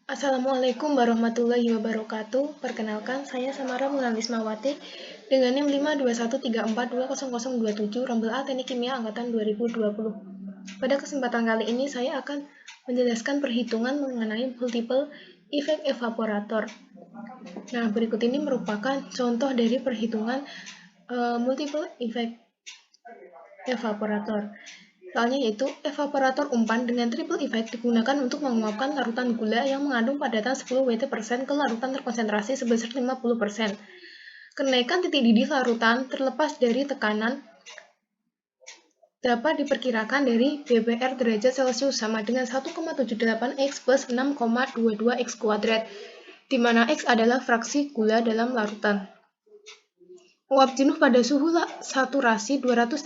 Assalamualaikum warahmatullahi wabarakatuh. Perkenalkan, saya Samara Munalismawati dengan NIM 52134200027 Rombel A Teknik Kimia Angkatan 2020. Pada kesempatan kali ini saya akan menjelaskan perhitungan mengenai multiple effect evaporator. Nah, berikut ini merupakan contoh dari perhitungan multiple effect evaporator. Soalnya yaitu evaporator umpan dengan triple effect digunakan untuk menguapkan larutan gula yang mengandung padatan 10 Wt% ke larutan terkonsentrasi sebesar 50%. Kenaikan titik didih larutan terlepas dari tekanan dapat diperkirakan dari BPR derajat Celcius sama dengan 1,78 X plus 6,22 X kuadrat, di mana X adalah fraksi gula dalam larutan. Uap jenuh pada suhu saturasi 205,5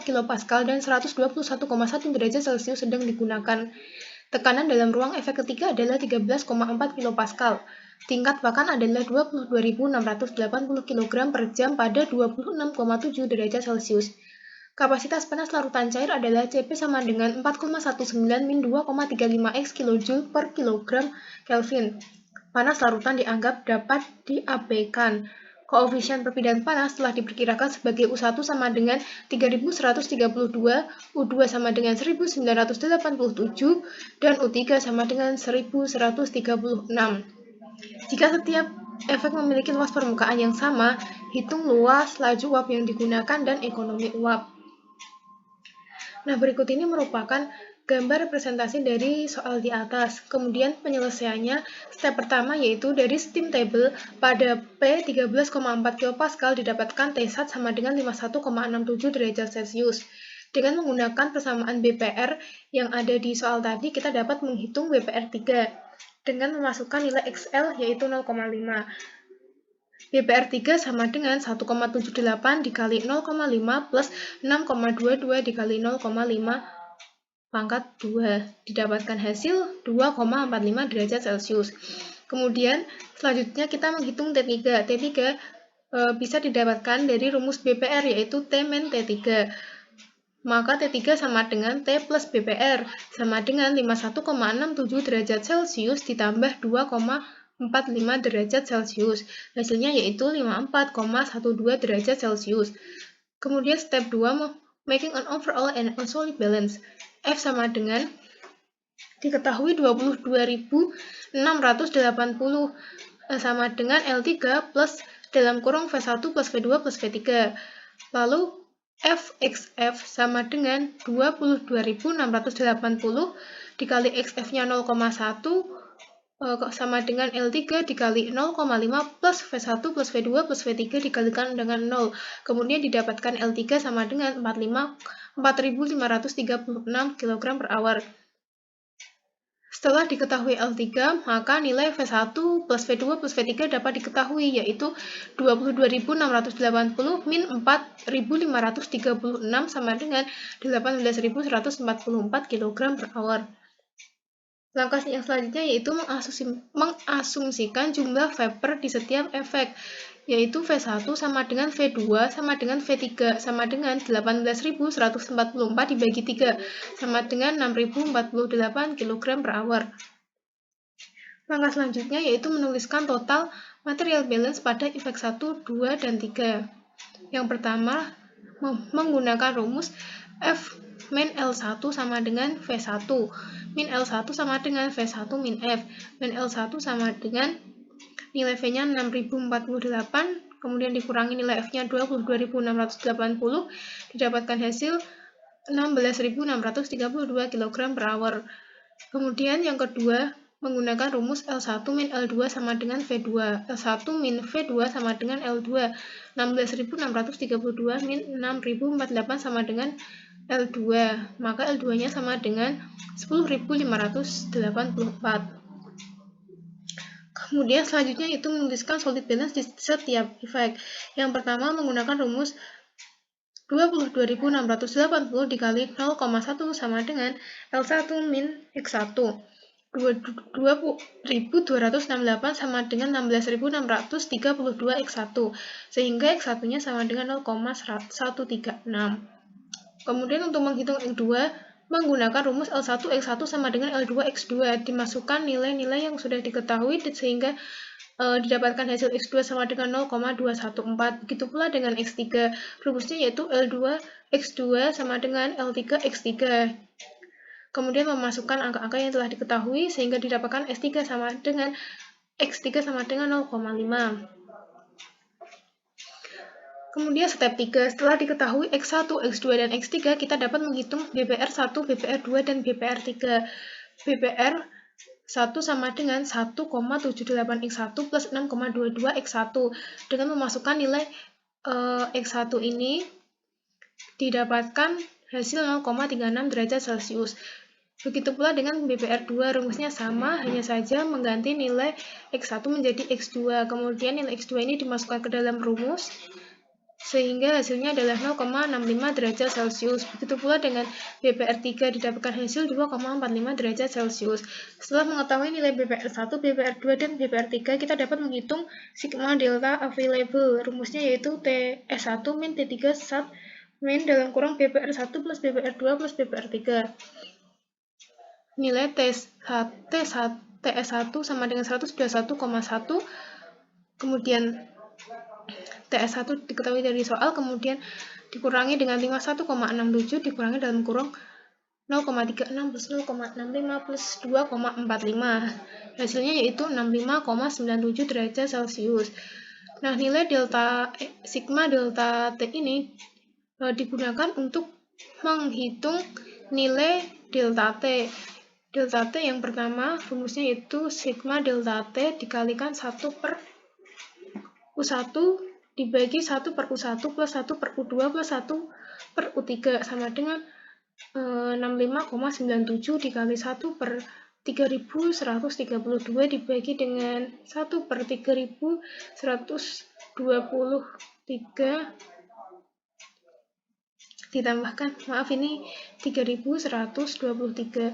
kPa dan 121,1 derajat Celcius sedang digunakan. Tekanan dalam ruang efek ketiga adalah 13,4 kPa. Tingkat pakan adalah 22.680 kg per jam pada 26,7 derajat Celcius. Kapasitas panas larutan cair adalah Cp sama dengan 4,19 min 2,35 X kJ per kilogram Kelvin. Panas larutan dianggap dapat diabaikan. Koefisien perpindahan panas telah diperkirakan sebagai U1 sama dengan 3132, U2 sama dengan 1987, dan U3 sama dengan 1136. Jika setiap efek memiliki luas permukaan yang sama, hitung luas laju uap yang digunakan dan ekonomi uap. Nah, berikut ini merupakan gambar representasi dari soal di atas. Kemudian penyelesaiannya, step pertama yaitu dari steam table pada P 13,4 kPa didapatkan T1 sama dengan 51,67 derajat Celcius. Dengan menggunakan persamaan BPR yang ada di soal tadi, kita dapat menghitung BPR 3 dengan memasukkan nilai XL yaitu 0,5. BPR 3 sama dengan 1,78 dikali 0,5 plus 6,22 dikali 0,5 pangkat 2. Didapatkan hasil 2,45 derajat Celcius. Kemudian selanjutnya kita menghitung T3. T3 bisa didapatkan dari rumus BPR yaitu T min T3. Maka T3 sama dengan T plus BPR sama dengan 51,67 derajat Celcius ditambah 2,45 derajat Celcius. Hasilnya yaitu 54,12 derajat Celcius. Kemudian step 2, making an overall and a solid balance. F sama dengan diketahui 22.680 sama dengan L3 plus dalam kurung V1 plus V2 plus V3. Lalu FXF sama dengan 22.680 dikali XF-nya 0,1 sama dengan L3 dikali 0,5 plus V1 plus V2 plus V3 dikalikan dengan 0. Kemudian didapatkan L3 sama dengan 4.536 kg per hour. Setelah diketahui L3, maka nilai V1 plus V2 plus V3 dapat diketahui, yaitu 22.680 min 4.536 sama dengan 18.144 kg per hour. Langkah yang selanjutnya yaitu mengasumsikan jumlah vapor di setiap efek, yaitu V1 sama dengan V2 sama dengan V3 sama dengan 18.144 dibagi 3 sama dengan 6.048 kg per hour. Langkah selanjutnya yaitu menuliskan total material balance pada efek 1, 2, dan 3. Yang pertama, menggunakan rumus F min L1 sama dengan V1, min L1 sama dengan V1 min F, min L1 sama dengan nilai V-nya 6048, kemudian dikurangi nilai F-nya 22.680, didapatkan hasil 16.632 kg per hour. Kemudian yang kedua, menggunakan rumus L1 min L2 sama dengan V2, L1 min V2 sama dengan L2, 16.632 min 6.048 sama dengan L2, maka L2-nya sama dengan 10.584. Kemudian selanjutnya itu menuliskan solid balance di setiap efek. Yang pertama menggunakan rumus 22.680 dikali 0,1 sama dengan L1 min X1. 2268 sama dengan 16.632 X1, sehingga X1-nya sama dengan 0,136. Kemudian untuk menghitung X2, menggunakan rumus L1 X1 sama dengan L2 X2. Dimasukkan nilai-nilai yang sudah diketahui sehingga didapatkan hasil X2 sama dengan 0,214. Begitu pula dengan X3. Rumusnya yaitu L2 X2 sama dengan L3 X3. Kemudian memasukkan angka-angka yang telah diketahui sehingga didapatkan X3 sama dengan 0,5. Kemudian step 3, setelah diketahui X1, X2, dan X3, kita dapat menghitung BPR1, BPR2, dan BPR3. BPR 1 sama dengan 1,78X1 plus 6,22X1. Dengan memasukkan nilai X1 ini, didapatkan hasil 0,36 derajat Celcius. Begitu pula dengan BPR2, rumusnya sama, hanya saja mengganti nilai X1 menjadi X2. Kemudian nilai X2 ini dimasukkan ke dalam rumus, sehingga hasilnya adalah 0,65 derajat Celcius. Begitu pula dengan BPR3 didapatkan hasil 2,45 derajat Celcius. Setelah mengetahui nilai BPR1, BPR2, dan BPR3, kita dapat menghitung sigma delta available. Rumusnya yaitu TS1 min T3 sub min dalam kurang BPR1 plus BPR2 plus BPR3. Nilai TS1 sama dengan 121,1, kemudian TS1 diketahui dari soal, kemudian dikurangi dengan 51,67, dikurangi dalam kurung 0,36 plus 0,65 plus 2,45. Hasilnya yaitu 65,97 derajat Celcius. Nah, nilai sigma delta T ini digunakan untuk menghitung nilai delta T. Delta T yang pertama, rumusnya yaitu sigma delta T dikalikan 1 per U1 dibagi 1 per U1 plus 1 per U2 plus 1 per U3 sama dengan 65,97 dikali 1 per 3132 dibagi dengan 1 per 3123 ditambahkan, maaf ini 3123,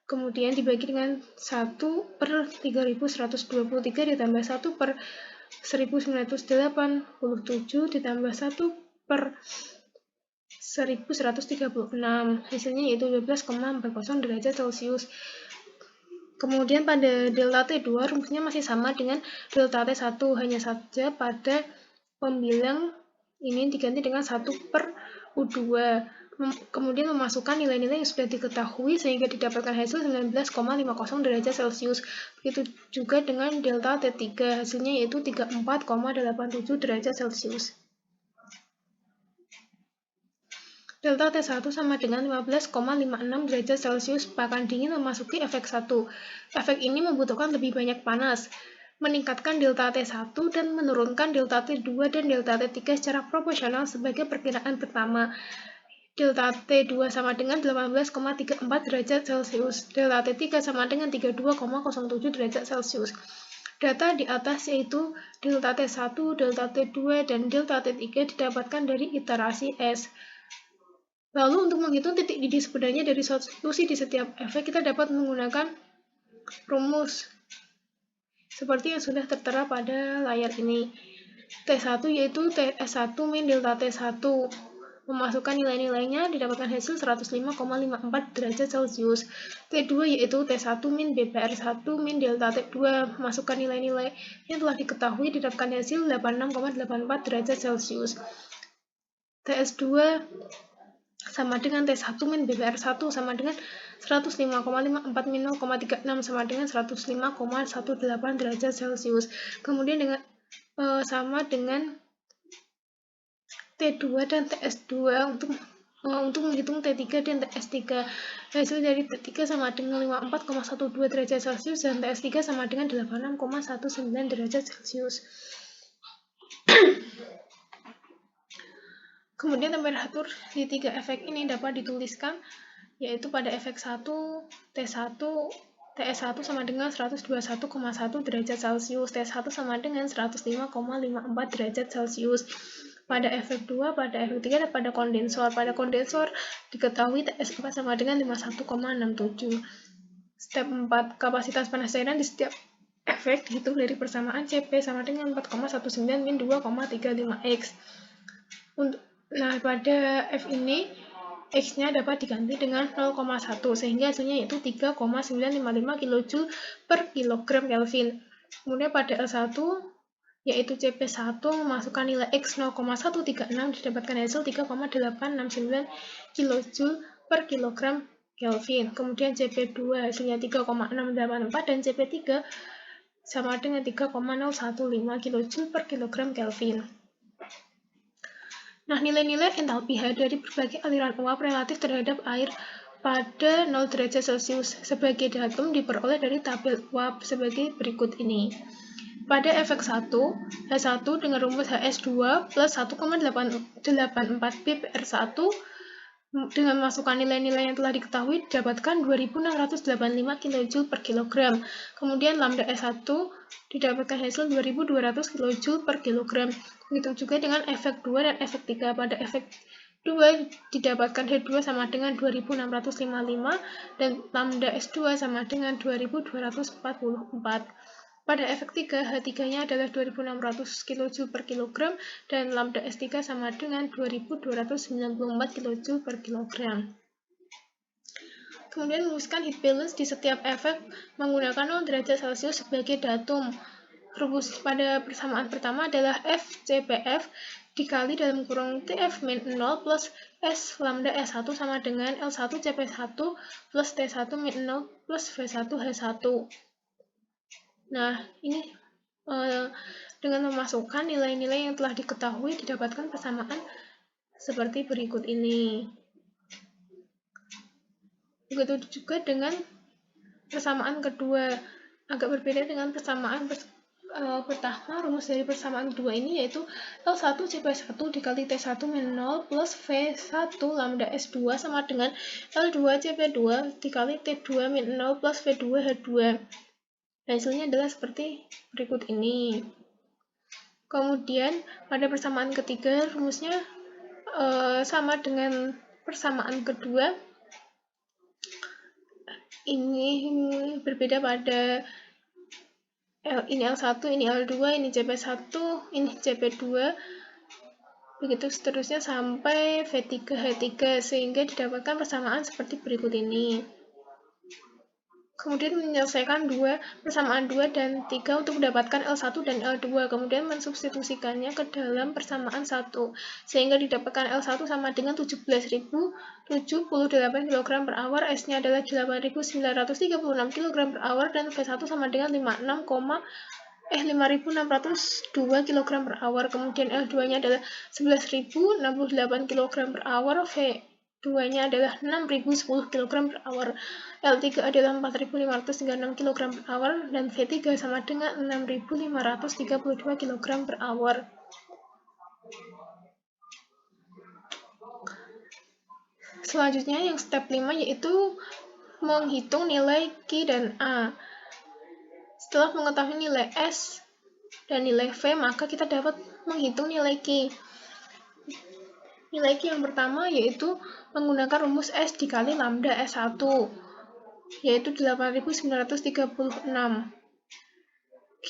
kemudian dibagi dengan 1 per 3123 ditambah 1 per 1987 ditambah 1 per 1136, hasilnya yaitu 12,40 derajat Celcius. Kemudian pada delta T2 rumusnya masih sama dengan delta T1, hanya saja pada pembilang ini diganti dengan 1 per U2. Kemudian memasukkan nilai-nilai yang sudah diketahui sehingga didapatkan hasil 19,50 derajat Celcius. Begitu juga dengan delta T3, hasilnya yaitu 34,87 derajat Celcius. Delta T1 sama dengan 15,56 derajat Celcius, bahkan dingin memasuki efek 1. Efek ini membutuhkan lebih banyak panas, meningkatkan delta T1 dan menurunkan delta T2 dan delta T3 secara proporsional sebagai perkiraan pertama. Delta T2 sama dengan 18,34 derajat Celcius. Delta T3 sama dengan 32,07 derajat Celcius. Data di atas yaitu delta T1, delta T2, dan delta T3 didapatkan dari iterasi S. Lalu untuk menghitung titik didih sebenarnya dari solusi di setiap efek, kita dapat menggunakan rumus seperti yang sudah tertera pada layar ini. T1 yaitu TS1 min delta T1. Memasukkan nilai-nilainya didapatkan hasil 105,54 derajat Celcius. T2 yaitu T1 min BPR1 min delta T2. Masukkan nilai-nilai yang telah diketahui didapatkan hasil 86,84 derajat Celcius. TS2 sama dengan T1 min BPR1 sama dengan 105,54 min 0,36 sama dengan 105,18 derajat Celcius. Kemudian dengan sama dengan T2 dan TS2 untuk menghitung T3 dan TS3. Hasil dari T3 sama dengan 54,12 derajat Celcius dan TS3 sama dengan 86,19 derajat Celcius. Kemudian temperatur di 3 efek ini dapat dituliskan, yaitu pada efek 1, T1, TS1 sama dengan 121,1 derajat Celcius, T1 sama dengan 105,54 derajat Celcius. Pada efek 2, pada efek 3, dan pada kondensor. Pada kondensor diketahui TS4 sama dengan 51,67. Step 4, kapasitas panas cairan di setiap efek dihitung dari persamaan Cp sama dengan 4,19 min 2,35 X. Nah, pada F ini X-nya dapat diganti dengan 0,1 sehingga hasilnya yaitu 3,955 kJ per kilogram Kelvin. Kemudian pada L1 yaitu CP1 memasukkan nilai X 0,136 didapatkan hasil 3,869 kJ per kilogram Kelvin. Kemudian CP2 hasilnya 3,684 dan CP3 sama dengan 3,015 kJ per kilogram Kelvin. Nah, nilai-nilai entalpi H dari berbagai aliran uap relatif terhadap air pada 0 derajat Celcius sebagai datum diperoleh dari tabel uap sebagai berikut ini. Pada efek 1, H1 dengan rumus HS2 plus 1,884 ppr1 dengan memasukkan nilai-nilai yang telah diketahui didapatkan 2685 kJ per kilogram. Kemudian lambda S1 didapatkan hasil 2200 kJ per kilogram. Begitu juga dengan efek 2 dan efek 3. Pada efek 2 didapatkan H2 sama dengan 2655 dan lambda S2 sama dengan 2244. Pada efek 3, H3-nya adalah 2600 kJ per kilogram dan lambda S3 sama dengan 2294 kJ per kilogram. Kemudian rumuskan heat balance di setiap efek menggunakan 0 derajat Celcius sebagai datum. Rumus pada persamaan pertama adalah FCPF dikali dalam kurung TF min 0 plus S lambda S1 sama dengan L1 CP1 plus T1 min 0 plus V1 H1. Nah, ini dengan memasukkan nilai-nilai yang telah diketahui didapatkan persamaan seperti berikut ini. Begitu juga dengan persamaan kedua, agak berbeda dengan persamaan pertama. Rumus dari persamaan kedua ini yaitu L1 CP1 dikali T1 min 0 plus V1 lambda S2 sama dengan L2 CP2 dikali T2 min 0 plus V2 H2. Hasilnya adalah seperti berikut ini. Kemudian pada persamaan ketiga rumusnya sama dengan persamaan kedua. Ini berbeda pada ini L1, ini L2, ini CP1, ini CP2. Begitu seterusnya sampai V3, H3 sehingga didapatkan persamaan seperti berikut ini. Kemudian menyelesaikan persamaan 2 dan 3 untuk mendapatkan L1 dan L2, kemudian mensubstitusikannya ke dalam persamaan 1, sehingga didapatkan L1 sama dengan 17.078 kg per hour, S-nya adalah 8.936 kg per hour, dan V1 sama dengan 5.602 kg per hour, kemudian L2-nya adalah 11.068 kg per hour, V2-nya adalah 6.010 kg per hour, L3 adalah 4.536 kg per hour, dan V3 sama dengan 6.532 kg per hour. Selanjutnya yang step 5 yaitu menghitung nilai Q dan A. Setelah mengetahui nilai S dan nilai V, maka kita dapat menghitung nilai Q. Nilai Q yang pertama yaitu menggunakan rumus S dikali lambda S1, yaitu 8.936. Q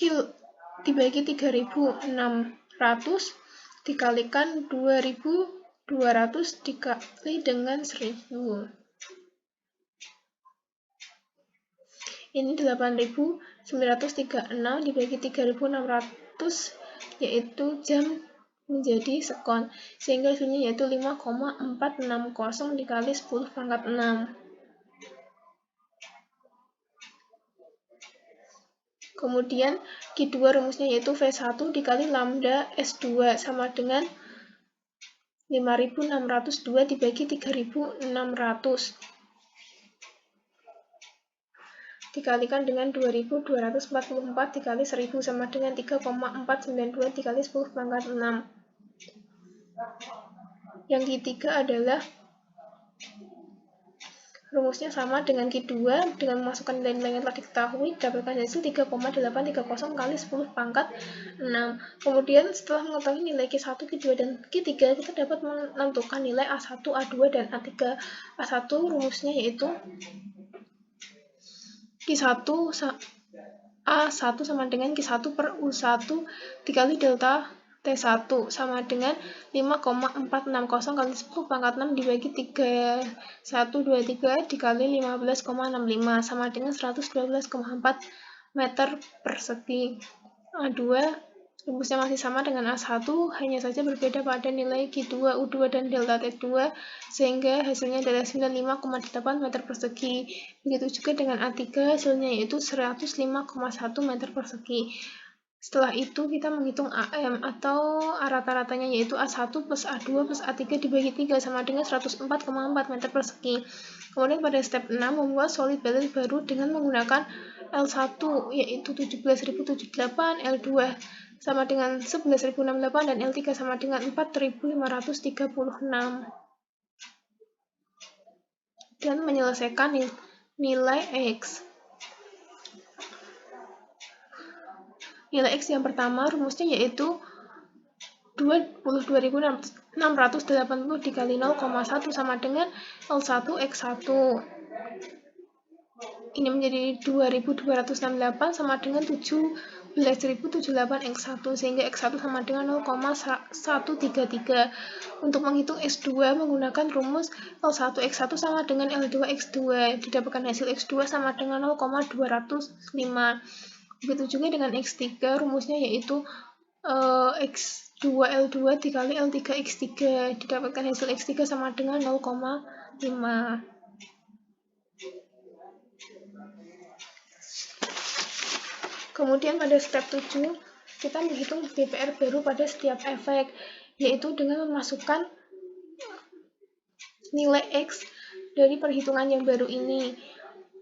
dibagi 3.600 dikalikan 2.200 dikali dengan 1.000. Ini 8.936 dibagi 3.600 yaitu jam menjadi sekon, sehingga hasilnya yaitu 5,460 dikali 10 pangkat 6. Kemudian Q2 rumusnya yaitu V1 dikali lambda S2 sama dengan 5.602 dibagi 3.600 dikalikan dengan 2.244 dikali 1.000 sama dengan 3,492 dikali 10 pangkat 6. Yang ketiga adalah rumusnya sama dengan Q2, dengan memasukkan nilai-nilai yang telah diketahui dapatkan hasil 3,830 kali 10 pangkat 6. Kemudian setelah mengetahui nilai Q1, Q2, dan Q3, kita dapat menentukan nilai A1, A2, dan A3. A1 rumusnya yaitu A1 sama dengan Q1 per U1 dikali delta T1 sama dengan 5,460 kali 10 pangkat 6 dibagi 3123 dikali 15,65 sama dengan 112,4 meter persegi. A2 rumusnya masih sama dengan A1, hanya saja berbeda pada nilai Q2, U2, dan delta T2, sehingga hasilnya adalah 95,8 meter persegi. Begitu juga dengan A3, hasilnya yaitu 105,1 meter persegi. Setelah itu kita menghitung AM atau rata-ratanya yaitu A1 plus A2 plus A3 dibagi 3 sama dengan 104,4 meter persegi. Kemudian pada step 6 membuat solid balance baru dengan menggunakan L1 yaitu 17.078, L2 sama dengan 11.068 dan L3 sama dengan 4.536. Dan menyelesaikan nilai X. Nilai X yang pertama rumusnya yaitu 22.680 dikali 0,1 sama dengan L1 X1. Ini menjadi 2.268 sama dengan 17.078 X1, sehingga X1 sama dengan 0,133. Untuk menghitung X2 menggunakan rumus L1 X1 sama dengan L2 X2. Didapatkan hasil X2 sama dengan 0,205. Begitu juga dengan X3, rumusnya yaitu X2 L2 dikali L3 X3. Didapatkan hasil X3 sama dengan 0,5. Kemudian pada step 7, kita menghitung BPR baru pada setiap efek, yaitu dengan memasukkan nilai X dari perhitungan yang baru ini.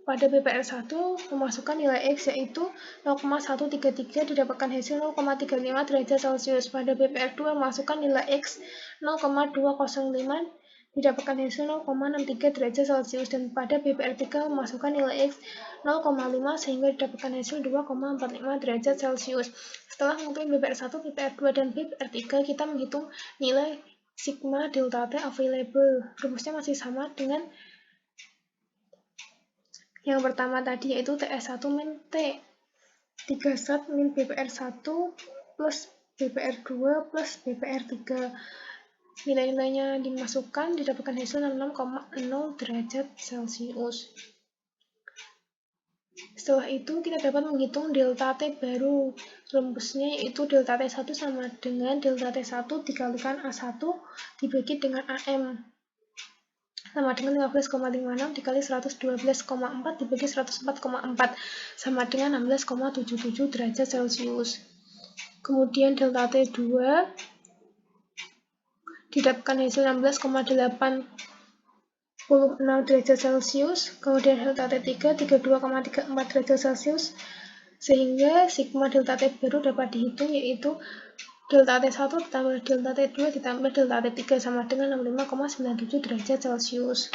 Pada BPR 1, memasukkan nilai X yaitu 0,133 didapatkan hasil 0,35 derajat Celcius. Pada BPR 2, memasukkan nilai X 0,205 didapatkan hasil 0,63 derajat Celcius. Dan pada BPR 3, memasukkan nilai X 0,5 sehingga didapatkan hasil 2,45 derajat Celcius. Setelah menghitung BPR 1, BPR 2, dan BPR 3, kita menghitung nilai sigma delta T available. Rumusnya masih sama dengan yang pertama tadi, yaitu TS1 min T 3 sat min BPR 1 plus BPR 2 plus BPR 3. Nilai-nilainya dimasukkan, didapatkan hasil 66,0 derajat Celcius. Setelah itu kita dapat menghitung delta T baru. Rumusnya yaitu delta T1 sama dengan delta T1 dikalikan A1 dibagi dengan AM. Sama dengan 15,56 dikali 112,4 dibagi 104,4 sama dengan 16,77 derajat Celcius. Kemudian delta T2 didapatkan hasil 16,86 derajat Celcius. Kemudian delta T3 32,34 derajat Celcius. Sehingga sigma delta T baru dapat dihitung yaitu delta T1 ditambah delta T2 ditambah delta T3 sama dengan 65,97 derajat Celcius.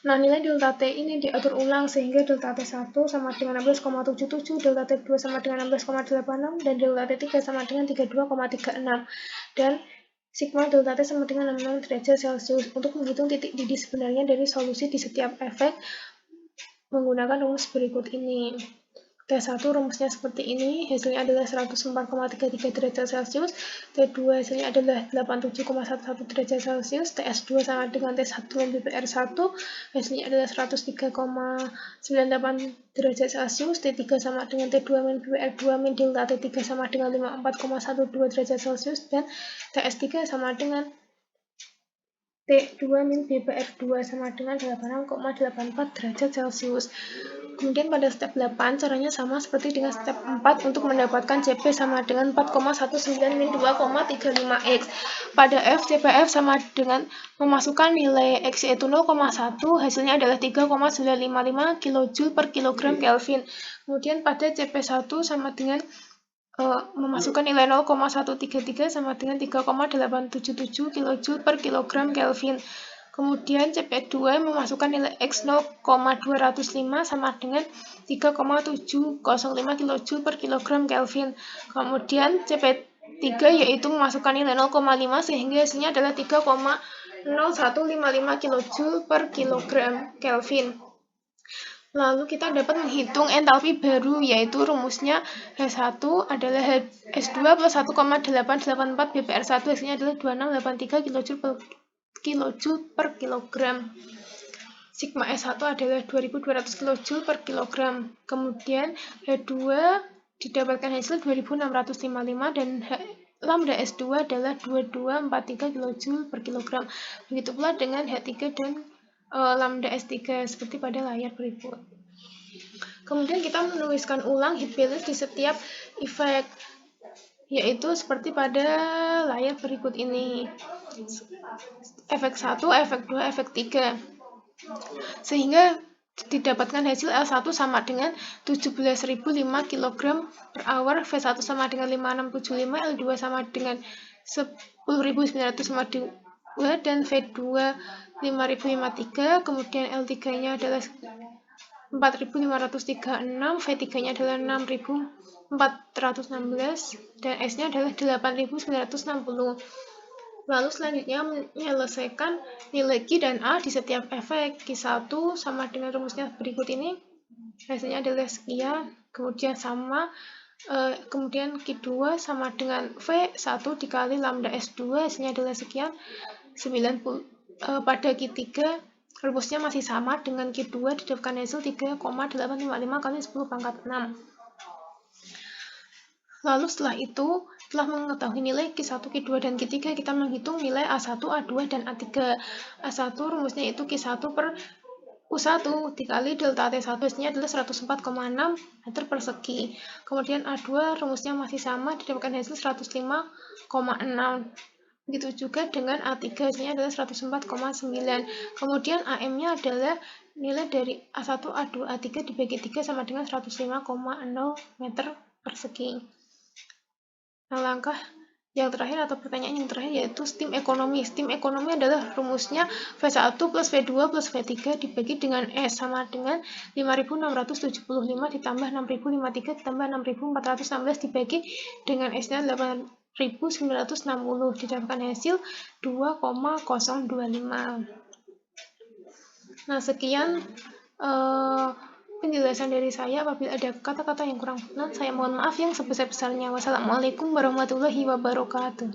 Nah, nilai delta T ini diatur ulang sehingga delta T1 sama dengan 16,77, delta T2 sama dengan 16,86, dan delta T3 sama dengan 32,36. Dan sigma delta T sama dengan 66 derajat Celcius. Untuk menghitung titik didih sebenarnya dari solusi di setiap efek menggunakan rumus berikut ini. T1 rumusnya seperti ini, hasilnya adalah 104,33 derajat Celcius, T2 hasilnya adalah 87,11 derajat Celcius, TS2 sama dengan T1 min BPR 1, hasilnya adalah 103,98 derajat Celcius, T3 sama dengan T2 min BPR 2 min delta T3 sama dengan 54,12 derajat Celcius, dan TS3 sama dengan T2 min BPR 2 sama dengan 86,84 derajat Celcius. Kemudian pada step 8, caranya sama seperti dengan step 4 untuk mendapatkan CP sama dengan 4,19 min 2,35 X. Pada F, CPF sama dengan memasukkan nilai X yaitu 0,1, hasilnya adalah 3,955 kJ per kilogram Kelvin. Kemudian pada CP1 sama dengan memasukkan nilai 0,133 sama dengan 3,877 kJ per kilogram Kelvin. Kemudian CP2 memasukkan nilai X 0,205 sama dengan 3,705 kJ per kilogram Kelvin. Kemudian CP3 yaitu memasukkan nilai 0,5 sehingga hasilnya adalah 3,0155 kJ per kilogram Kelvin. Lalu kita dapat menghitung entalpi baru, yaitu rumusnya H1 adalah S2 plus 1,884 BPR1, hasilnya adalah 2683 kJ per kilogram. Sigma S1 adalah 2200 kJ per kilogram. Kemudian H2 didapatkan hasil 2655 dan lambda S2 adalah 2243 kJ per kilogram. Begitu pula dengan H3 dan lambda S3 seperti pada layar berikut. Kemudian kita menuliskan ulang heat balance di setiap efek, yaitu seperti pada layar berikut ini. Efek 1, efek 2, efek 3. Sehingga didapatkan hasil L1 sama dengan 17.005 kg per hour, V1 sama dengan 5675, L2 sama dengan 10.952, dan V2 5.053, kemudian L3-nya adalah 4.536, V3-nya adalah 6.416, dan S-nya adalah 8.960. Lalu selanjutnya menyelesaikan nilai Q dan A di setiap efek. Q1 sama dengan rumusnya berikut ini, hasilnya adalah sekian, kemudian kemudian Q2 sama dengan V1 dikali lambda S2, hasilnya adalah sekian, 90. Pada Q3 rumusnya masih sama dengan Q2, didapatkan hasil 3,855 kali 10 pangkat 6. Lalu setelah itu, setelah mengetahui nilai Q1, Q2, dan Q3, kita menghitung nilai A1, A2, dan A3. A1 rumusnya itu Q1 per U1 dikali delta T1, hasilnya adalah 104,6 meter persegi. Kemudian A2 rumusnya masih sama, didapatkan hasil 105,6. Begitu juga dengan A3, hasilnya adalah 104,9. Kemudian AM-nya adalah nilai dari A1, A2, A3 dibagi 3 sama dengan 105,0 meter persegi. Nah, langkah yang terakhir atau pertanyaan yang terakhir yaitu steam ekonomi. Steam ekonomi adalah rumusnya V1 plus V2 plus V3 dibagi dengan S sama dengan 5.675 ditambah 6.053 ditambah 6.416 dibagi dengan S-nya 8.960, didapatkan hasil 2,025. Nah, sekian penjelasan dari saya. Apabila ada kata-kata yang kurang berkenan, saya mohon maaf yang sebesar-besarnya. Wassalamualaikum warahmatullahi wabarakatuh.